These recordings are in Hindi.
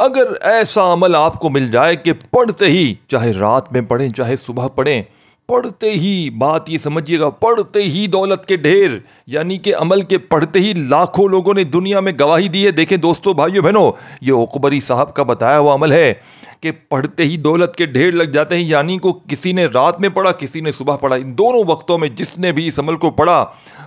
अगर ऐसा अमल आपको मिल जाए कि पढ़ते ही, चाहे रात में पढ़ें चाहे सुबह पढ़ें, पढ़ते ही, बात ये समझिएगा, पढ़ते ही दौलत के ढेर, यानी कि अमल के पढ़ते ही लाखों लोगों ने दुनिया में गवाही दी है। देखें दोस्तों, भाइयों बहनों, ये उकबरी साहब का बताया हुआ अमल है कि पढ़ते ही दौलत के ढेर लग जाते हैं। यानी को किसी ने रात में पढ़ा, किसी ने सुबह पढ़ा, इन दोनों वक्तों में जिसने भी इस अमल को पढ़ा,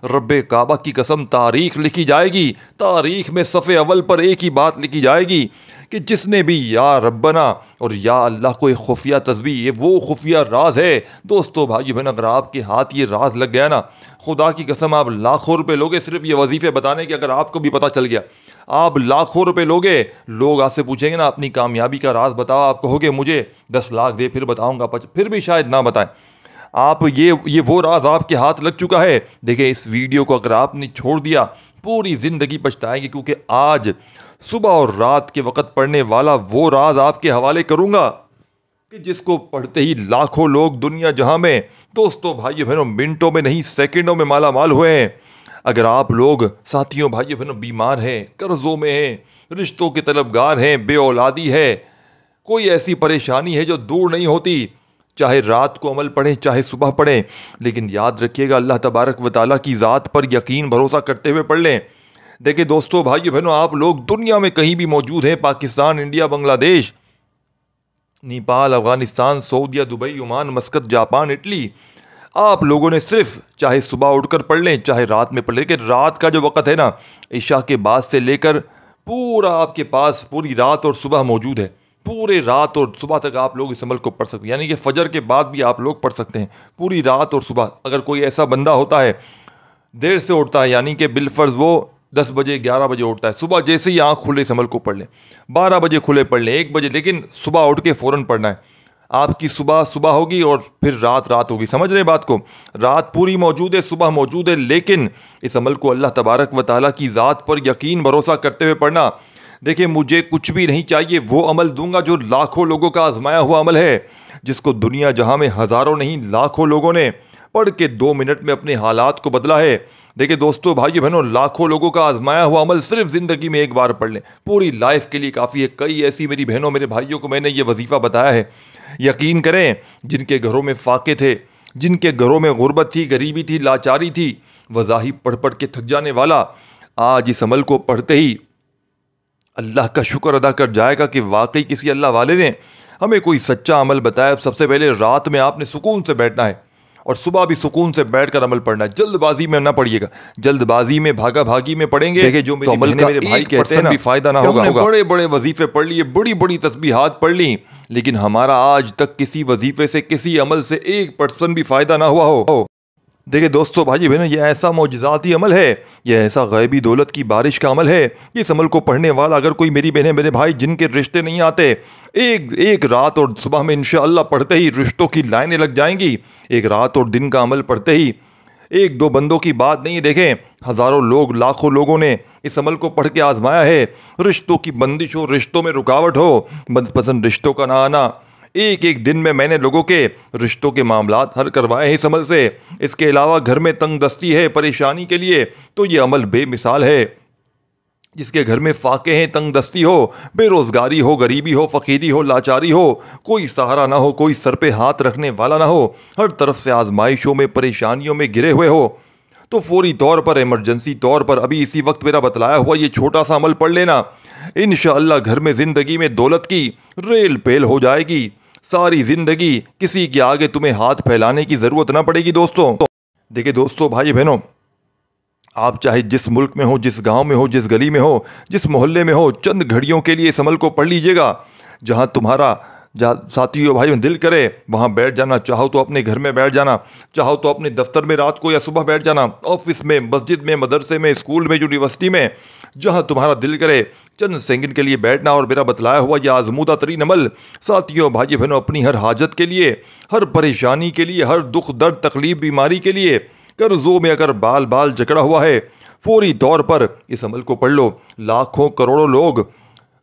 रब्बे काबा की कसम, तारीख लिखी जाएगी। तारीख में सफ़े अव्वल पर एक ही बात लिखी जाएगी कि जिसने भी या रब्बना और या अल्लाह को एक खुफिया तस्बीह, ये वो खुफिया राज है। दोस्तों भाइयों बहन, अगर आपके हाथ ये राज लग गया ना, खुदा की कसम आप लाखों रुपए लोगे सिर्फ ये वजीफे बताने के। अगर आपको भी पता चल गया, आप लाखों रुपए लोगे। लोग आपसे पूछेंगे ना अपनी कामयाबी का राज बताओ, आप कहोगे मुझे 10 लाख दे फिर बताऊंगा, फिर भी शायद ना बताएं आप। ये वो राज आपके हाथ लग चुका है। देखिए, इस वीडियो को अगर आपने छोड़ दिया, पूरी ज़िंदगी पछताएंगे, क्योंकि आज सुबह और रात के वक़्त पढ़ने वाला वो राज आपके हवाले करूँगा कि जिसको पढ़ते ही लाखों लोग दुनिया जहां में, दोस्तों भाइयों बहनों, मिनटों में नहीं सेकंडों में माला माल हुए हैं। अगर आप लोग साथियों भाइयों बहनों बीमार हैं, कर्ज़ों में हैं, रिश्तों के तलबगार हैं, बे औलादी है, कोई ऐसी परेशानी है जो दूर नहीं होती, चाहे रात को अमल पढ़ें चाहे सुबह पढ़ें, लेकिन याद रखिएगा अल्लाह तबारक व तआला की ज़ात पर यकीन भरोसा करते हुए पढ़ लें। देखिए दोस्तों भाइयों बहनों, आप लोग दुनिया में कहीं भी मौजूद हैं, पाकिस्तान, इंडिया, बांग्लादेश, नेपाल, अफगानिस्तान, सऊदीया, Dubai, Oman, Muscat, Japan, Italy, आप लोगों ने सिर्फ चाहे सुबह उठकर पढ़ लें चाहे रात में पढ़ लें। लेकिन रात का जो वक़्त है ना, इशा के बाद से लेकर पूरा आपके पास पूरी रात और सुबह मौजूद है। पूरे रात और सुबह तक आप लोग इस अमल को पढ़ सकते हैं, यानी कि फजर के बाद भी आप लोग पढ़ सकते हैं, पूरी रात और सुबह। अगर कोई ऐसा बंदा होता है देर से उठता है, यानी कि बिलफर्ज वो 10 बजे 11 बजे उठता है, सुबह जैसे ही आँख खुले इस अमल को पढ़ लें, 12 बजे खुले पढ़ लें, 1 बजे, लेकिन सुबह उठ के फ़ौरन पढ़ना है। आपकी सुबह सुबह होगी और फिर रात रात होगी। समझ रहे बात को? रात पूरी मौजूद है, सुबह मौजूद है, लेकिन इस अमल को अल्लाह तबारक व तआला की ज़ात पर यकीन भरोसा करते हुए पढ़ना। देखिए, मुझे कुछ भी नहीं चाहिए, वो अमल दूंगा जो लाखों लोगों का आजमाया हुआ अमल है, जिसको दुनिया जहां में हज़ारों नहीं लाखों लोगों ने पढ़ के 2 मिनट में अपने हालात को बदला है। देखिए दोस्तों भाइयों बहनों, लाखों लोगों का आजमाया हुआ अमल सिर्फ ज़िंदगी में एक बार पढ़ लें, पूरी लाइफ के लिए काफ़ी है। कई ऐसी मेरी बहनों, मेरे भाइयों को मैंने ये वजीफ़ा बताया है, यकीन करें, जिनके घरों में फाके थे, जिनके घरों में गुर्बत थी, गरीबी थी, लाचारी थी, वज़ाहिब पढ़ पढ़ के थक जाने वाला, आज इस अमल को पढ़ते ही अल्लाह का शुक्र अदा कर जाएगा कि वाकई किसी अल्लाह वाले ने हमें कोई सच्चा अमल बताया। सबसे पहले रात में आपने सुकून से बैठना है और सुबह भी सुकून से बैठकर अमल पढ़ना है। जल्दबाजी में ना पढ़िएगा, जल्दबाजी में भागा भागी में पढ़ेंगे, देखिए जो मेरे अमल का मेरे भाई कहते हैं ना, भी फायदा ना होगा। बड़े बड़े वजीफे पढ़ लिए, बड़ी बड़ी तस्बीहात पढ़ ली, लेकिन हमारा आज तक किसी वजीफे से, किसी अमल से 1% भी फायदा ना हुआ हो। देखिए दोस्तों भाई बहनों, ये ऐसा मौजज़ाती अमल है, ये ऐसा गैबी दौलत की बारिश का अमल है। इस अमल को पढ़ने वाला अगर कोई मेरी बहनें, मेरे भाई जिनके रिश्ते नहीं आते, एक रात और सुबह में इंशाअल्लाह पढ़ते ही रिश्तों की लाइनें लग जाएंगी। एक रात और दिन का अमल पढ़ते ही, 1-2 बंदों की बात नहीं है, देखें हज़ारों लोग, लाखों लोगों ने इस अमल को पढ़ के आजमाया है। रिश्तों की बंदिश हो, रिश्तों में रुकावट हो, मनपसंद रिश्तों का ना आना, एक दिन में मैंने लोगों के रिश्तों के मामलात हल करवाए हैं इस अमल से। इसके अलावा घर में तंग दस्ती है, परेशानी के लिए, तो ये अमल बेमिसाल है। जिसके घर में फाके हैं, तंग दस्ती हो, बेरोज़गारी हो, गरीबी हो, फ़कीरी हो, लाचारी हो, कोई सहारा ना हो, कोई सर पे हाथ रखने वाला ना हो, हर तरफ से आजमाइशों में, परेशानियों में घिरे हुए हो, तो फौरी तौर पर, इमरजेंसी तौर पर अभी इसी वक्त मेरा बतलाया हुआ ये छोटा सा अमल पढ़ लेना। इंशाअल्लाह घर में ज़िंदगी में दौलत की रेल पेल हो जाएगी। सारी ज़िंदगी किसी के आगे तुम्हें हाथ फैलाने की ज़रूरत ना पड़ेगी। दोस्तों देखिए दोस्तों भाई बहनों, आप चाहे जिस मुल्क में हो, जिस गांव में हो, जिस गली में हो, जिस मोहल्ले में हो, चंद घड़ियों के लिए इस अमल को पढ़ लीजिएगा। जहां तुम्हारा साथियों भाइयों दिल करे वहाँ बैठ जाना, चाहो तो अपने घर में बैठ जाना, चाहो तो अपने दफ्तर में रात को या सुबह बैठ जाना, ऑफिस में, मस्जिद में, मदरसे में, स्कूल में, यूनिवर्सिटी में, जहाँ तुम्हारा दिल करे चंद सेकंड के लिए बैठना और मेरा बतलाया हुआ यह आजमूदा तरीन अमल साथियों भाइयों बहनों अपनी हर हाजत के लिए, हर परेशानी के लिए, हर दुख दर्द तकलीफ बीमारी के लिए, कर्जों में अगर बाल बाल जकड़ा हुआ है, फौरी तौर पर इस अमल को पढ़ लो। लाखों करोड़ों लोग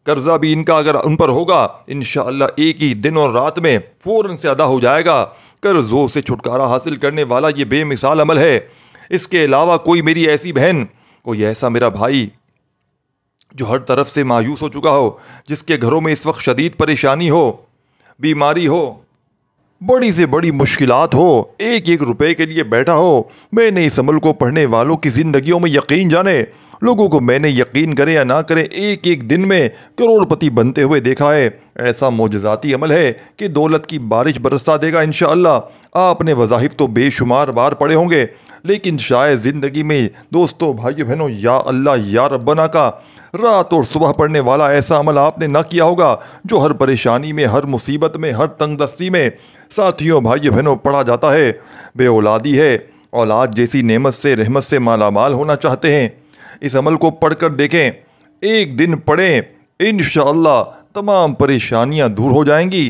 कर्जा भी इनका अगर उन पर होगा, इंशाअल्लाह एक ही दिन और रात में फ़ौरन से अदा हो जाएगा। कर्जों से छुटकारा हासिल करने वाला ये बेमिसाल अमल है। इसके अलावा कोई मेरी ऐसी बहन, कोई ऐसा मेरा भाई जो हर तरफ से मायूस हो चुका हो, जिसके घरों में इस वक्त शदीद परेशानी हो, बीमारी हो, बड़ी से बड़ी मुश्किलात हो, एक एक रुपए के लिए बैठा हो, मैंने इस अमल को पढ़ने वालों की ज़िंदगियों में यकीन जाने, लोगों को मैंने यकीन करे या ना करे एक एक दिन में करोड़पति बनते हुए देखा है। ऐसा मोजज़ाती अमल है कि दौलत की बारिश बरसा देगा इंशाअल्लाह। आपने वज़ाहिफ तो बेशुमार बार पढ़े होंगे, लेकिन शायद ज़िंदगी में दोस्तों भाइयों बहनों या अल्लाह या रब्बना का रात और सुबह पढ़ने वाला ऐसा अमल आपने ना किया होगा जो हर परेशानी में, हर मुसीबत में, हर तंगदस्ती में साथियों भाइयों बहनों पढ़ा जाता है। बे औलादी है, औलाद जैसी नेमत से रहमत से मालामाल होना चाहते हैं, इस अमल को पढ़कर देखें, एक दिन पढ़ें, इंशाअल्लाह तमाम परेशानियां दूर हो जाएंगी,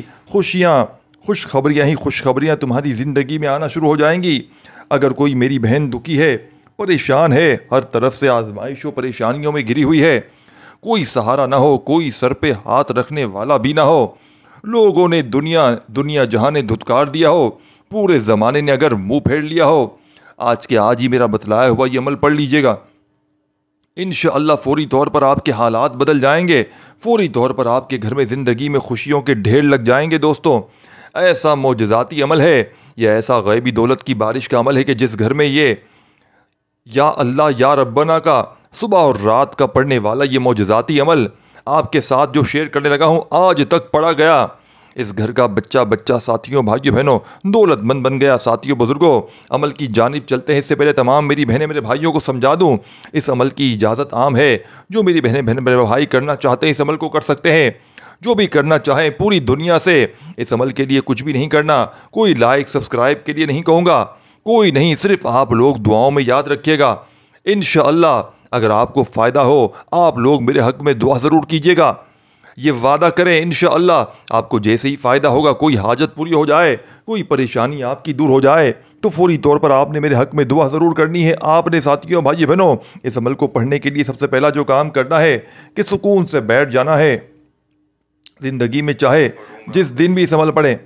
खुशखबरियाँ ही खुशखबरियाँ तुम्हारी ज़िंदगी में आना शुरू हो जाएंगी। अगर कोई मेरी बहन दुखी है, परेशान है, हर तरफ से आजमाइशों परेशानियों में घिरी हुई है, कोई सहारा ना हो, कोई सर पे हाथ रखने वाला भी ना हो, लोगों ने दुनिया जहां ने धुतकार दिया हो, पूरे ज़माने ने अगर मुंह फेर लिया हो, आज के आज ही मेरा बतलाया हुआ ये अमल पढ़ लीजिएगा। इंशाअल्लाह फौरी तौर पर आपके हालात बदल जाएंगे, फौरी तौर पर आपके घर में ज़िंदगी में खुशियों के ढेर लग जाएंगे। दोस्तों ऐसा मोजज़ाती अमल है, यह ऐसा गैबी दौलत की बारिश का अमल है कि जिस घर में ये या अल्लाह या रब्बना का सुबह और रात का पढ़ने वाला ये मोजज़ाती अमल आपके साथ जो शेयर करने लगा हूँ आज तक पढ़ा गया, इस घर का बच्चा बच्चा साथियों भाइयों बहनों दौलतमंद बन गया। साथियों बुजुर्गों, अमल की जानिब चलते हैं, इससे पहले तमाम मेरी बहनें मेरे भाइयों को समझा दूं, इस अमल की इजाज़त आम है। जो मेरी बहनें मेरे भाई करना चाहते हैं इस अमल को कर सकते हैं। जो भी करना चाहें पूरी दुनिया से, इस अमल के लिए कुछ भी नहीं करना, कोई लाइक सब्सक्राइब के लिए नहीं कहूँगा, कोई नहीं, सिर्फ आप लोग दुआओं में याद रखिएगा। इंशाअल्लाह अगर आपको फ़ायदा हो आप लोग मेरे हक़ में दुआ ज़रूर कीजिएगा। ये वादा करें इंशाअल्लाह आपको जैसे ही फ़ायदा होगा, कोई हाजत पूरी हो जाए, कोई परेशानी आपकी दूर हो जाए, तो फौरी तौर पर आपने मेरे हक़ में दुआ ज़रूर करनी है। आपने साथियों भाई बहनों इस अमल को पढ़ने के लिए सबसे पहला जो काम करना है कि सुकून से बैठ जाना है। ज़िंदगी में चाहे जिस दिन भी इस अमल पढ़ें,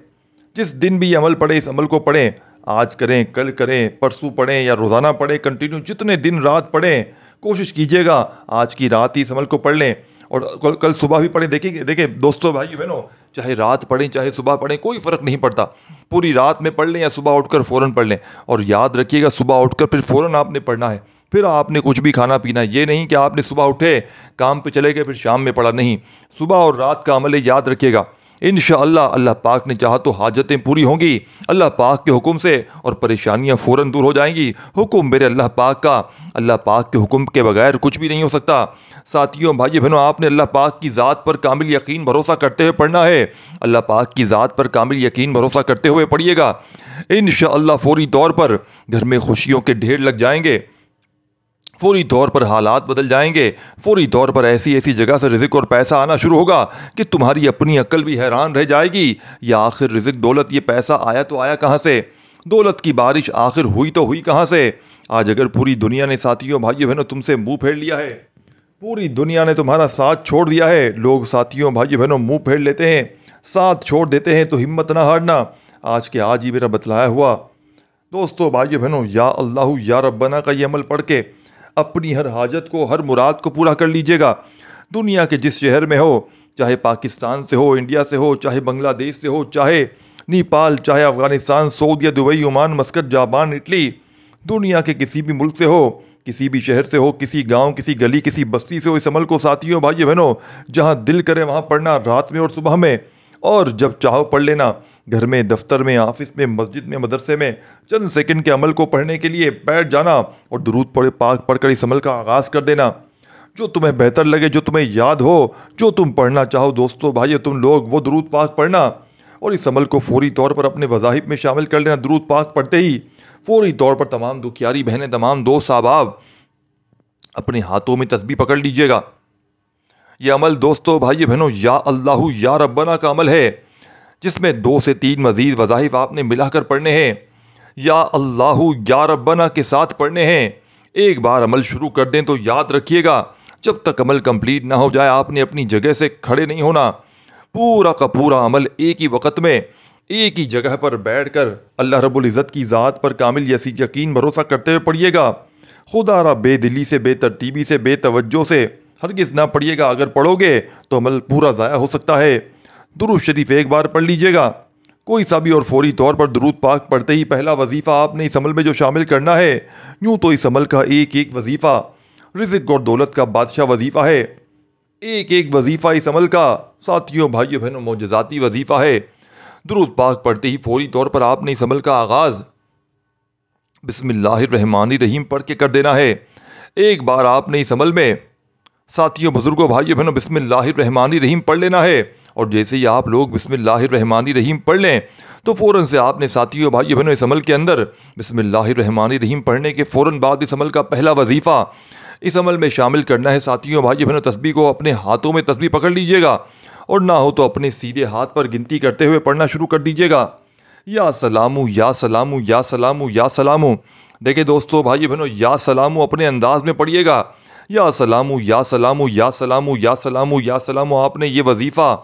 जिस दिन भी ये अमल पढ़ें, इस अमल को पढ़ें, आज करें, कल करें, परसों पढ़ें या रोज़ाना पढ़ें, कंटिन्यू जितने दिन रात पढ़ें, कोशिश कीजिएगा आज की रात ही इस अमल को पढ़ लें और कल सुबह भी पढ़ें। देखिए दोस्तों भाई बहनों, चाहे रात पढ़ें चाहे सुबह पढ़ें कोई फ़र्क नहीं पड़ता, पूरी रात में पढ़ लें या सुबह उठकर फ़ौरन पढ़ लें। और याद रखिएगा सुबह उठकर फिर फ़ौरन आपने पढ़ना है, फिर आपने कुछ भी खाना पीना, ये नहीं कि आपने सुबह उठे काम पे चले गए फिर शाम में पढ़ा, नहीं, सुबह और रात का अमल है, याद रखिएगा। इंशाअल्लाह अल्लाह पाक ने चाहा तो हाजतें पूरी होंगी अल्लाह पाक के हुक्म से और परेशानियां फ़ौरन दूर हो जाएंगी। हुक्म मेरे अल्लाह पाक का, अल्लाह पाक के हुक्म के बगैर कुछ भी नहीं हो सकता। साथियों भाइयों बहनों, आपने अल्लाह पाक की ज़ात पर कामिल यकीन भरोसा करते हुए पढ़ना है। अल्लाह पाक की ज़ात पर कामिल यकीन भरोसा करते हुए पढ़िएगा। इंशाअल्लाह फौरी तौर पर घर में खुशियों के ढेर लग जाएंगे, फौरी तौर पर हालात बदल जाएंगे, फौरी तौर पर ऐसी ऐसी जगह से रिज़्क़ और पैसा आना शुरू होगा कि तुम्हारी अपनी अक्ल भी हैरान रह जाएगी। या आखिर रिज़्क़ दौलत ये पैसा आया तो आया कहाँ से, दौलत की बारिश आखिर हुई तो हुई कहाँ से। आज अगर पूरी दुनिया ने साथियों भाइयों बहनों तुमसे मुंह फेर लिया है, पूरी दुनिया ने तुम्हारा साथ छोड़ दिया है, लोग साथियों भाइयों बहनों मुँह फेर लेते हैं, साथ छोड़ देते हैं, तो हिम्मत ना हारना। आज के आज ही मेरा बतलाया हुआ दोस्तों भाइयों बहनों या अल्लाह या रब्बना का ये अमल पढ़ के अपनी हर हाजत को, हर मुराद को पूरा कर लीजिएगा। दुनिया के जिस शहर में हो, चाहे पाकिस्तान से हो, इंडिया से हो, चाहे बांग्लादेश से हो, चाहे नेपाल, चाहे Afghanistan, Saudi, Dubai, Oman, Muscat, Japan, Italy, दुनिया के किसी भी मुल्क से हो, किसी भी शहर से हो, किसी गांव, किसी गली, किसी बस्ती से हो, इस अमल को साथियों भाइयों बहनों जहां दिल करे वहां पढ़ना, रात में और सुबह में, और जब चाहो पढ़ लेना, घर में, दफ्तर में, ऑफिस में, मस्जिद में, मदरसे में, चंद सेकंड के अमल को पढ़ने के लिए बैठ जाना और दुरूद पाक पढ़कर इस अमल का आगाज़ कर देना। जो तुम्हें बेहतर लगे, जो तुम्हें याद हो, जो तुम पढ़ना चाहो दोस्तों भाइयों तुम लोग, वो दुरूद पाक पढ़ना और इस अमल को फौरी तौर पर अपने वज़ाहिफ में शामिल कर लेना। दुरूद पाक पढ़ते ही फौरी तौर पर तमाम दुखियारी बहनें, तमाम दोस्त अहबाब अपने हाथों में तस्बीह पकड़ लीजिएगा। यह अमल दोस्तों भाइयों बहनों या अल्लाह या रब्बना का अमल है, जिसमें 2 से 3 मज़ीद वज़ाइफ आपने मिलाकर पढ़ने हैं, या अल्लाह या रब्बना के साथ पढ़ने हैं। एक बार अमल शुरू कर दें तो याद रखिएगा जब तक अमल कंप्लीट ना हो जाए आपने अपनी जगह से खड़े नहीं होना। पूरा का पूरा अमल एक ही वक़्त में एक ही जगह पर बैठकर अल्लाह रब्बुल इज़्ज़त की ज़ात पर कामिल यकीन भरोसा करते हुए पढ़िएगा। खुदा रा बेदिली से, बेतरतीबी से, बेतवज्जो से हरगिज़ ना पढ़िएगा, अगर पढ़ोगे तो अमल पूरा ज़ाया हो सकता है। दुरूद शरीफ एक बार पढ़ लीजिएगा, कोई सा भी, और फौरी तौर पर दुरूद पाक पढ़ते ही पहला वजीफ़ा आपने इस अमल में जो शामिल करना है। यूँ तो इस अमल का एक एक वजीफ़ा रिज़्क़ और दौलत का बादशाह वजीफ़ा है। एक एक वजीफ़ा इस अमल का साथियों, भाइयों बहनों, मोजज़ाती वजीफ़ा है। दुरूद पाक पढ़ते ही फौरी तौर पर आपने इस अमल का आगाज़ बिस्मिल्लाहिर्रहमानिर्रहीम पढ़ के कर देना है। एक बार आपने इस अमल में साथियों, बुजुर्गों, भाइयों बहनों, बिस्मिल्लाहिर्रहमानिर्रहीम पढ़ लेना है। और जैसे ही आप लोग बिस्मिल्लाहिर्रहमानिर्रहीम पढ़ लें तो फ़ौरन से आपने साथियों, भाइयों बहनों, इस अमल के अंदर बिस्मिल्लाहिर्रहमानिर्रहीम पढ़ने के फ़ौरन बाद इस अमल का पहला वजीफ़ा इस अमल में शामिल करना है। साथियों, भाइयों बहनों, तस्बीह को अपने हाथों में तस्बीह पकड़ लीजिएगा और ना हो तो अपने सीधे हाथ पर गिनती करते हुए पढ़ना शुरू कर दीजिएगा। या सलामू या सलामू या सलामू या सलामू। देखिए दोस्तों, भाइयों बहनों, या सलामू अपने अंदाज में पढ़िएगा। या सलामू या सलामू या सलामू या सलामू या सलामू। आपने ये वजीफ़ा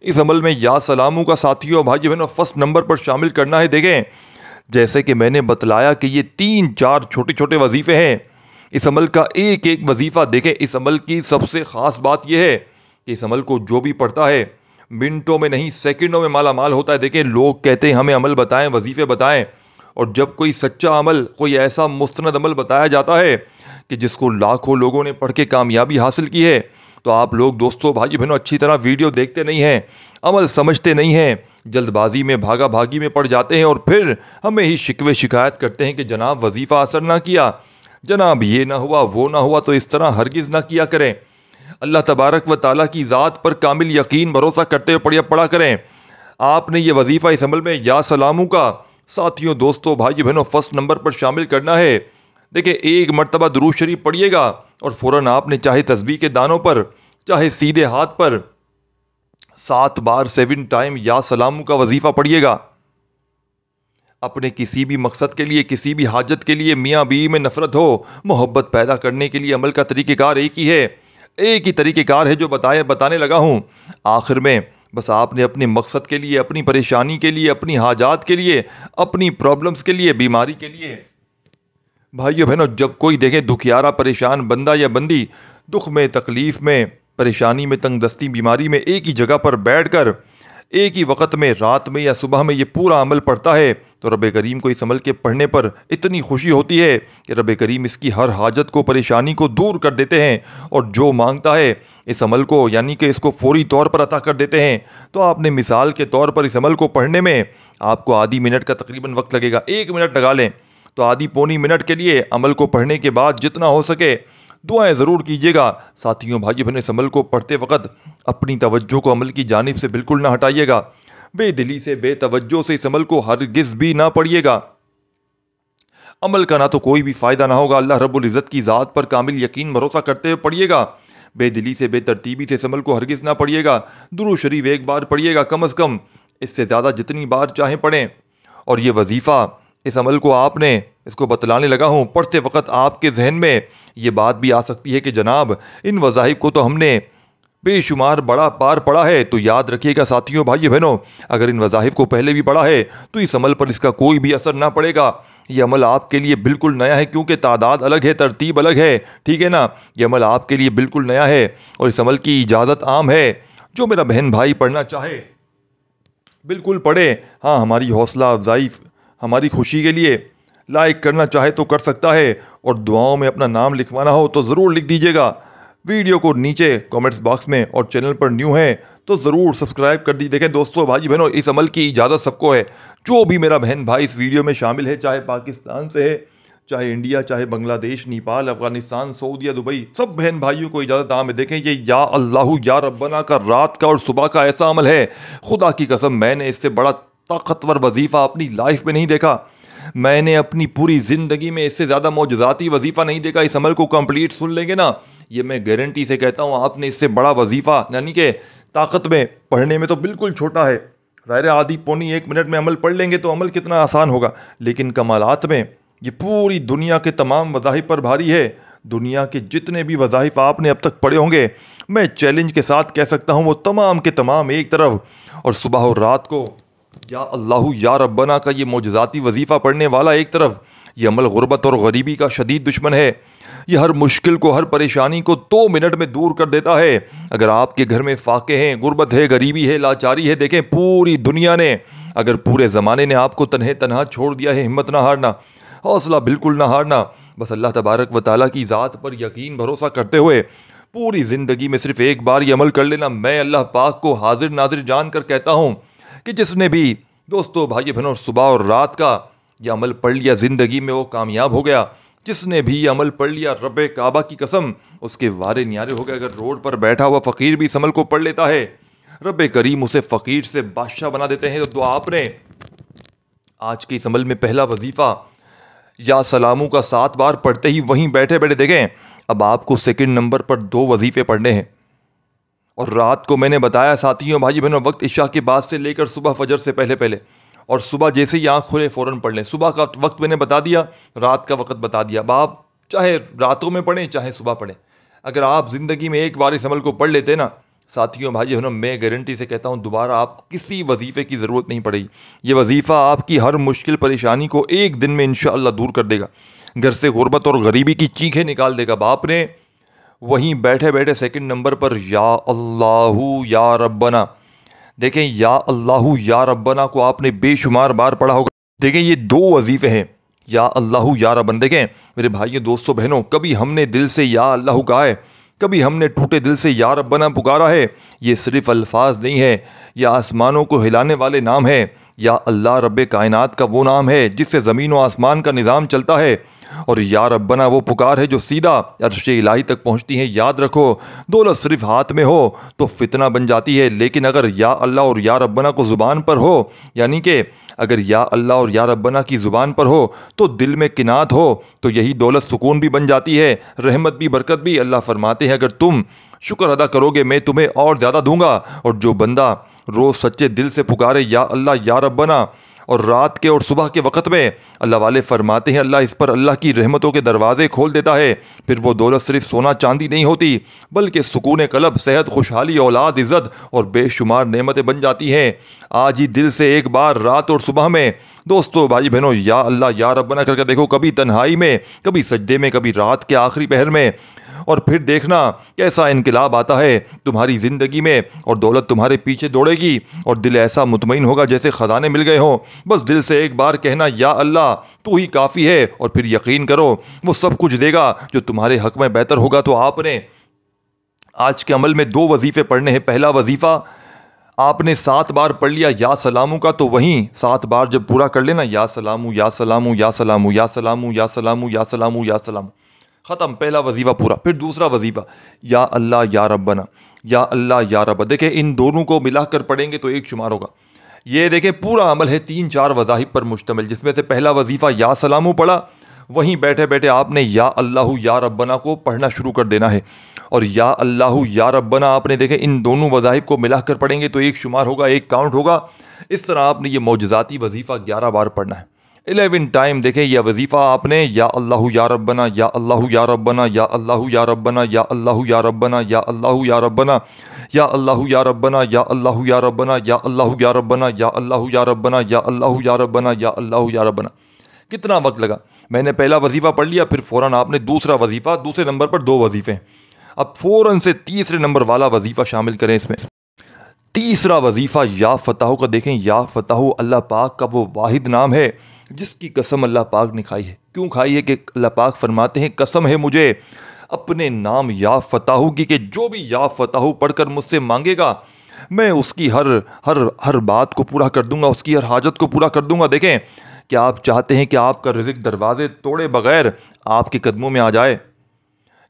इस अमल में या सलामू का साथियों, भाइयों बहनों, फर्स्ट नंबर पर शामिल करना है। देखें, जैसे कि मैंने बतलाया कि ये 3-4 छोटे छोटे वजीफ़े हैं। इस अमल का एक एक वजीफ़ा देखें। इस अमल की सबसे ख़ास बात यह है कि इस अमल को जो भी पढ़ता है मिनटों में नहीं, सेकंडों में माला माल होता है। देखें, लोग कहते हैं हमें अमल बताएं, वजीफ़े बताएं, और जब कोई सच्चा अमल, कोई ऐसा मुस्तनद अमल बताया जाता है कि जिसको लाखों लोगों ने पढ़ के कामयाबी हासिल की है, तो आप लोग दोस्तों, भाई बहनों, अच्छी तरह वीडियो देखते नहीं हैं, अमल समझते नहीं हैं, जल्दबाजी में, भागा भागी में पड़ जाते हैं और फिर हमें ही शिकवे शिकायत करते हैं कि जनाब वजीफ़ा असर ना किया, जनाब ये ना हुआ, वो ना हुआ। तो इस तरह हरगिज़ ना किया करें। अल्लाह तबारक व ताला की ज़ात पर कामिल यकीन भरोसा करते हुए पढ़ा करें। आपने ये वजीफ़ा इस अमल में या सलामू का साथियों, दोस्तों, भाई बहनों, फर्स्ट नंबर पर शामिल करना है। देखिए, एक मरतबा दुरूद शरीफ पढ़िएगा और फ़ौरन आपने चाहे तस्बीह के दानों पर, चाहे सीधे हाथ पर 7 बार 7 टाइम या सलामू का वजीफ़ा पढ़िएगा। अपने किसी भी मकसद के लिए, किसी भी हाजत के लिए, मियाँ बीवी में नफ़रत हो, मोहब्बत पैदा करने के लिए अमल का तरीक़ेकार एक ही है, एक ही तरीक़ेकार है जो बताने लगा हूँ। आखिर में बस आपने अपने मकसद के लिए, अपनी परेशानी के लिए, अपनी हाजात के लिए, अपनी प्रॉब्लम्स के लिए, बीमारी के लिए, भाइयों बहनों, जब कोई देखे दुखियारा, परेशान बंदा या बंदी दुख में, तकलीफ़ में, परेशानी में, तंगदस्ती, बीमारी में एक ही जगह पर बैठकर एक ही वक़्त में, रात में या सुबह में ये पूरा अमल पढ़ता है, तो रब करीम को इस अमल के पढ़ने पर इतनी खुशी होती है कि रब करीम इसकी हर हाजत को, परेशानी को दूर कर देते हैं और जो मांगता है इस अमल को, यानी कि इसको फौरी तौर पर अता कर देते हैं। तो आपने मिसाल के तौर पर इस अमल को पढ़ने में आपको आधी मिनट का तकरीबन वक्त लगेगा। 1 मिनट लगा लें तो आधी पौनी मिनट के लिए अमल को पढ़ने के बाद जितना हो सके दुआएं ज़रूर कीजिएगा। साथियों, भाइयों बहनों, इस अमल को पढ़ते वक्त अपनी तवज्जो को अमल की जानिब से बिल्कुल ना हटाइएगा। बेदिली से, बेतवज्जो से इस अमल को हरगिज़ भी ना पढ़िएगा। अमल का ना तो कोई भी फ़ायदा ना होगा। अल्लाह रब्बुल इज़्ज़त की ज़ात पर कामिल यकीन भरोसा करते हुए पढ़िएगा। बेदिली से, बेतरतीबी से इस अमल को हरगिज़ ना पढ़िएगा। दुरूद शरीफ एक बार पढ़िएगा कम अज़ कम, इससे ज़्यादा जितनी बार चाहें पढ़ें। और ये वजीफ़ा, इस अमल को आपने, इसको बतलाने लगा हूँ, पढ़ते वक्त आपके जहन में ये बात भी आ सकती है कि जनाब इन वज़ाइफ को तो हमने बेशुमार बड़ा बार पढ़ा है। तो याद रखिएगा साथियों, भाइयों बहनों, अगर इन वज़ाइफ को पहले भी पढ़ा है तो इस अमल पर इसका कोई भी असर ना पड़ेगा। ये अमल आपके लिए बिल्कुल नया है, क्योंकि तादाद अलग है, तरतीब अलग है, ठीक है ना। ये अमल आपके लिए बिल्कुल नया है और इस अमल की इजाज़त आम है। जो मेरा बहन भाई पढ़ना चाहे बिल्कुल पढ़े। हाँ, हमारी हौसला अफजाई, हमारी खुशी के लिए लाइक करना चाहे तो कर सकता है, और दुआओं में अपना नाम लिखवाना हो तो ज़रूर लिख दीजिएगा वीडियो को नीचे कमेंट्स बॉक्स में, और चैनल पर न्यू है तो ज़रूर सब्सक्राइब कर दीजिए। देखें दोस्तों, भाई बहनों, इस अमल की इजाज़त सबको है। जो भी मेरा बहन भाई इस वीडियो में शामिल है, चाहे पाकिस्तान से है, चाहे इंडिया, चाहे बांग्लादेश, नेपाल, अफगानिस्तान, सऊदीया, दुबई, सब बहन भाइयों को इजाज़त आम है। देखें, ये या अल्लाह या रब्बना का रात का और सुबह का ऐसा अमल है, खुदा की कसम मैंने इससे बड़ा ताकतवर वजीफ़ा अपनी लाइफ में नहीं देखा। मैंने अपनी पूरी ज़िंदगी में इससे ज़्यादा मौजज़ाती वजीफ़ा नहीं देखा। इस अमल को कंप्लीट सुन लेंगे ना, ये मैं गारंटी से कहता हूँ, आपने इससे बड़ा वजीफ़ा, यानी कि ताकत में, पढ़ने में तो बिल्कुल छोटा है। ज़ाहिर है आधी पौनी 1 मिनट में अमल पढ़ लेंगे तो अमल कितना आसान होगा, लेकिन कमालात में ये पूरी दुनिया के तमाम वज़ाइफ पर भारी है। दुनिया के जितने भी वज़ाइफ आपने अब तक पढ़े होंगे, मैं चैलेंज के साथ कह सकता हूँ वो तमाम के तमाम एक तरफ, और सुबह और रात को या अल्लाह या रब्बना का ये मौजज़ाती वजीफ़ा पढ़ने वाला एक तरफ। ये अमल गुर्बत और गरीबी का शदीद दुश्मन है। ये हर मुश्किल को, हर परेशानी को 2 मिनट में दूर कर देता है। अगर आपके घर में फाके हैं, गुर्बत है, गरीबी है, लाचारी है, देखें पूरी दुनिया ने, अगर पूरे ज़माने ने आपको तन्हे तन्हा छोड़ दिया है, हिम्मत ना हारना, हौसला बिल्कुल ना हारना। बस अल्लाह तबारक व ताला की ज़ात पर यकीन भरोसा करते हुए पूरी ज़िंदगी में सिर्फ एक बार ये अमल कर लेना। मैं अल्लाह पाक को हाजिर नाजिर जान कर कहता हूँ कि जिसने भी दोस्तों, भाई बहनों, सुबह और रात का यह अमल पढ़ लिया, ज़िंदगी में वो कामयाब हो गया। जिसने भी अमल पढ़ लिया, रब्बे काबा की कसम, उसके वारे न्यारे हो गए। अगर रोड पर बैठा हुआ फ़कीर भी इस अमल को पढ़ लेता है, रब्बे करीम उसे फ़कीर से बादशाह बना देते हैं। तो आपने आज के इस अमल में पहला वजीफ़ा या सलामू का 7 बार पढ़ते ही वहीं बैठे बैठे देखें, अब आपको सेकंड नंबर पर 2 वजीफ़े पढ़ने हैं। और रात को मैंने बताया साथियों, भाई बहनों, वक्त इशा के बाद से लेकर सुबह फजर से पहले पहले, और सुबह जैसे ही आँख खुले फ़ौरन पढ़ लें। सुबह का वक्त मैंने बता दिया, रात का वक्त बता दिया। अब आप चाहे रातों में पढ़ें चाहे सुबह पढ़ें, अगर आप ज़िंदगी में एक बार इस अमल को पढ़ लेते ना साथियों, भाई बहनों, मैं गारंटी से कहता हूँ दोबारा आपको किसी वजीफ़े की ज़रूरत नहीं पड़ेगी। ये वजीफ़ा आपकी हर मुश्किल परेशानी को एक दिन में इंशाअल्लाह दूर कर देगा। घर से गुर्बत और गरीबी की चीखें निकाल देगा। बाप ने वहीं बैठे बैठे सेकंड नंबर पर या अल्लाहू या रब्बना, देखें या अल्लाहू या रब्बना को आपने बेशुमार बार पढ़ा होगा। देखें ये 2 वजीफ़े हैं, या अल्लाहू या रब्बना। देखें मेरे भाइयों, दोस्तों, बहनों, कभी हमने दिल से या अल्लाहू कहा है, कभी हमने टूटे दिल से या रब्बना पुकारा है। ये सिर्फ अल्फाज नहीं है, यह आसमानों को हिलाने वाले नाम है। या अल्लाह रब्बे कायनात का वो नाम है जिससे ज़मीन व आसमान का निज़ाम चलता है। और या रब्बना वो पुकार है जो सीधा अर्श इलाही तक पहुँचती है। याद रखो, दौलत सिर्फ हाथ में हो तो फितना बन जाती है, लेकिन अगर या अल्लाह और या रब्बना को ज़ुबान पर हो, यानी कि अगर या अल्लाह और या रब्बना की ज़ुबान पर हो तो दिल में किनात हो, तो यही दौलत सुकून भी बन जाती है, रहमत भी, बरकत भी। अल्लाह फरमाते हैं, अगर तुम शुक्र अदा करोगे मैं तुम्हें और ज़्यादा दूंगा। और जो बंदा रोज़ सच्चे दिल से पुकारे या अल्लाह या रब्बना, और रात के और सुबह के वक़्त में, अल्लाह वाले फरमाते हैं अल्लाह इस पर अल्लाह की रहमतों के दरवाज़े खोल देता है। फिर वो दौलत सिर्फ सोना चांदी नहीं होती, बल्कि सुकून क़ल्ब, सेहत, खुशहाली, औलाद, इज़्ज़त और बेशुमार नेमतें बन जाती हैं। आज ही दिल से एक बार रात और सुबह में दोस्तों, भाई बहनों, या अल्लाह या रब्बना करके देखो, कभी तन्हाई में, कभी सजदे में, कभी रात के आखिरी पहर में, और फिर देखना कैसा इनकलाब आता है तुम्हारी ज़िंदगी में, और दौलत तुम्हारे पीछे दौड़ेगी और दिल ऐसा मुतमईन होगा जैसे ख़जाने मिल गए हों। बस दिल से एक बार कहना या अल्लाह तू ही काफ़ी है, और फिर यकीन करो वो सब कुछ देगा जो तुम्हारे हक़ में बेहतर होगा। तो आपने आज के अमल में 2 वजीफ़े पढ़ने हैं। पहला वजीफ़ा आपने 7 बार पढ़ लिया या सलामू का, तो वहीं 7 बार जब पूरा कर लेना, या सलामू या सलामू या सलामू या सलामू या सलामू या सलामू या सलामू, ख़त्म, पहला वजीफ़ा पूरा। फिर दूसरा वजीफ़ा या अल्लाह या रब्बना, या अल्लाह या रब्बा। देखें इन दोनों को मिलाकर पढ़ेंगे तो एक शुमार होगा। ये देखें पूरा अमल है 3-4 वज़ाहिब पर मुश्तमिल, जिसमें से पहला वजीफ़ा या सलामू पढ़ा, वहीं बैठे बैठे आपने या अल्लाहू या रब्बना को पढ़ना शुरू कर देना है। और या अल्लाहू या रब्बना आपने देखें इन दोनों वज़ाहिब को मिलाकर पढ़ेंगे तो एक शुमार होगा, एक काउंट होगा। इस तरह आपने ये मौजज़ाती वजीफ़ा 11 बार पढ़ना है। 11 टाइम देखें यह वजीफ़ा आपने या अल्लाहू या रब्बना, या अल्लाहू या रब्बना, या अल्लाहू या रब्बना, या अल्लाहू या रब्बना, या अल्लाहू या रब्बना, या अल्लाहू या रब्बना, या अल्लाहू या रब्बना, या अल्लाहू या रब्बना, या अल्लाहू या रब्बना, या अल्लाहू या रब्बना, या अल्लाहू या रब्बना। कितना वक्त लगा? मैंने पहला वजीफ़ा पढ़ लिया, फिर फ़ौरन आपने दूसरा वजीफ़ा, दूसरे नंबर पर 2 वजीफ़े, अब फ़ौरन से तीसरे नंबर वाला वजीफ़ा शामिल करें इसमें। तीसरा वजीफ़ा या फ़ताह का। देखें या फ़ताह अल्लाह पाक का वो वाहिद नाम है जिसकी कसम अल्लाह पाक ने खाई है। क्यों खाई है? कि अल्लाह पाक फरमाते हैं, कसम है मुझे अपने नाम या फ़ताह की, कि जो भी या फ़ताह पढ़कर मुझसे मांगेगा मैं उसकी हर बात को पूरा कर दूंगा, उसकी हर हाजत को पूरा कर दूंगा। देखें क्या आप चाहते हैं कि आपका रिज़्क़ दरवाजे तोड़े बगैर आपके कदमों में आ जाए?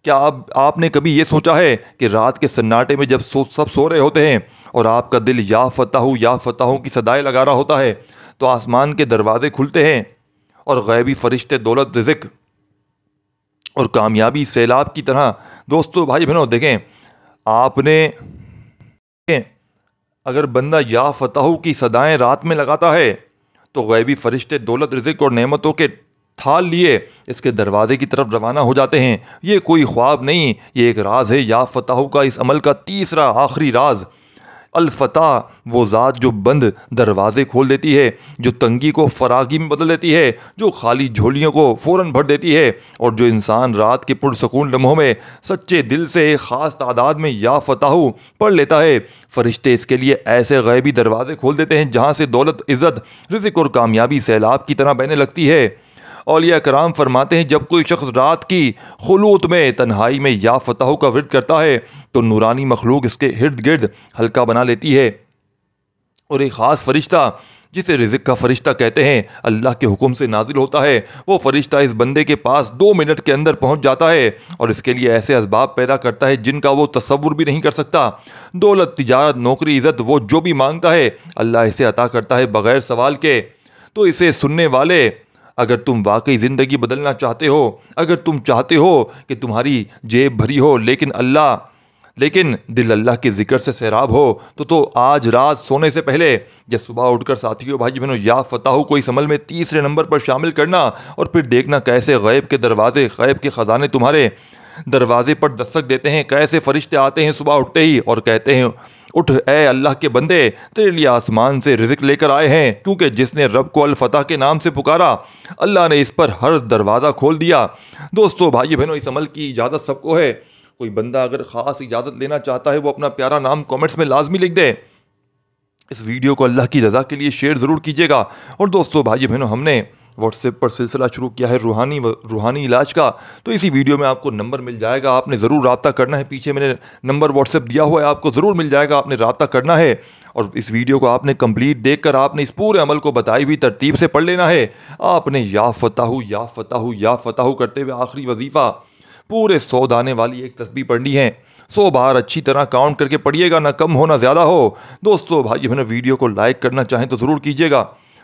क्या आपने कभी ये सोचा है कि रात के सन्नाटे में जब सब सो रहे होते हैं और आपका दिल या फ़ताह की सदाएं लगा रहा होता है, तो आसमान के दरवाजे खुलते हैं और गैबी फरिश्ते दौलत, रिज़्क़ और कामयाबी सैलाब की तरह। दोस्तों, भाई बहनों, देखें आपने, अगर बंदा या फ़ताह की सदाएं रात में लगाता है तो गैबी फरिश्ते दौलत, रिज़्क़ और नेमतों के थाल लिए इसके दरवाजे की तरफ रवाना हो जाते हैं। ये कोई ख्वाब नहीं, ये एक राज है या फ़ताह का। इस अमल का तीसरा आखिरी राज अल-फताह वो ज़ात जो बंद दरवाज़े खोल देती है, जो तंगी को फरागी में बदल देती है, जो खाली झोलियों को फ़ौरन भर देती है, और जो इंसान रात के पुरसकून लम्हों में सच्चे दिल से एक ख़ास तादाद में या फ़ताहू पढ़ लेता है। फ़रिश्ते इसके लिए ऐसे गैबी दरवाज़े खोल देते हैं जहाँ से दौलत, इज़्ज़त, रिज़्क़ और कामयाबी सैलाब की तरह बहने लगती है। औलिया कराम फरमाते हैं, जब कोई शख्स रात की खुलूत में तन्हाई में या फतह का विर्द करता है तो नूरानी मखलूक इसके इर्द गिर्द हल्का बना लेती है, और एक ख़ास फरिश्ता जिसे रिज़्क़ का फरिश्ता कहते हैं अल्लाह के हुक्म से नाजिल होता है। वो फरिश्ता इस बंदे के पास 2 मिनट के अंदर पहुंच जाता है और इसके लिए ऐसे असबाब पैदा करता है जिनका वो तसव्वुर भी नहीं कर सकता। दौलत, तिजारत, नौकरी, इज़्ज़त, वो जो भी मांगता है अल्लाह इसे अता करता है बग़ैर सवाल के। तो इसे सुनने वाले, अगर तुम वाकई ज़िंदगी बदलना चाहते हो, अगर तुम चाहते हो कि तुम्हारी जेब भरी हो लेकिन दिल अल्लाह के ज़िक्र से सैराब हो, तो आज रात सोने से पहले या सुबह उठकर साथियों, भाई बहनों, या फताह को इस अमल में तीसरे नंबर पर शामिल करना और फिर देखना कैसे गैब के दरवाजे, गैब के ख़जाने तुम्हारे दरवाजे पर दस्तक देते हैं। कैसे फ़रिश्ते आते हैं सुबह उठते ही और कहते हैं, उठ ए अल्लाह के बंदे, तेरे लिए आसमान से रिज़्क़ लेकर आए हैं, क्योंकि जिसने रब को अल-फताह के नाम से पुकारा अल्लाह ने इस पर हर दरवाज़ा खोल दिया। दोस्तों, भाई बहनों, इस अमल की इजाज़त सबको है। कोई बंदा अगर ख़ास इजाज़त लेना चाहता है वो अपना प्यारा नाम कमेंट्स में लाजमी लिख दे। इस वीडियो को अल्लाह की रज़ा के लिए शेयर ज़रूर कीजिएगा। और दोस्तों, भाई बहनों, हमने व्हाट्सएप पर सिलसिला शुरू किया है रूहानी इलाज का, तो इसी वीडियो में आपको नंबर मिल जाएगा, आपने ज़रूर रब्ता करना है। पीछे मैंने नंबर व्हाट्सएप दिया हुआ है, आपको ज़रूर मिल जाएगा, आपने रब्ता करना है। और इस वीडियो को आपने कंप्लीट देखकर आपने इस पूरे अमल को बताई हुई तरतीब से पढ़ लेना है। आपने या फताहू या फताहू या फताहू करते हुए आखिरी वजीफ़ा पूरे 100 दाने वाली एक तस्बीह पढ़नी है। 100 बार अच्छी तरह काउंट करके पढ़िएगा, ना कम हो ना ज़्यादा हो। दोस्तों, भाई बहनों, वीडियो को लाइक करना चाहें तो ज़रूर कीजिएगा,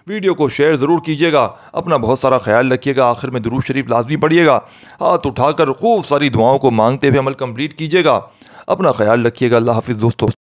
वीडियो को शेयर ज़रूर कीजिएगा। अपना बहुत सारा ख्याल रखिएगा। आखिर में दुरूद शरीफ लाजमी पढ़िएगा। हाथ उठाकर खूब सारी दुआओं को मांगते हुए अमल कंप्लीट कीजिएगा। अपना ख्याल रखिएगा। अल्लाह हाफिज़ दोस्तों।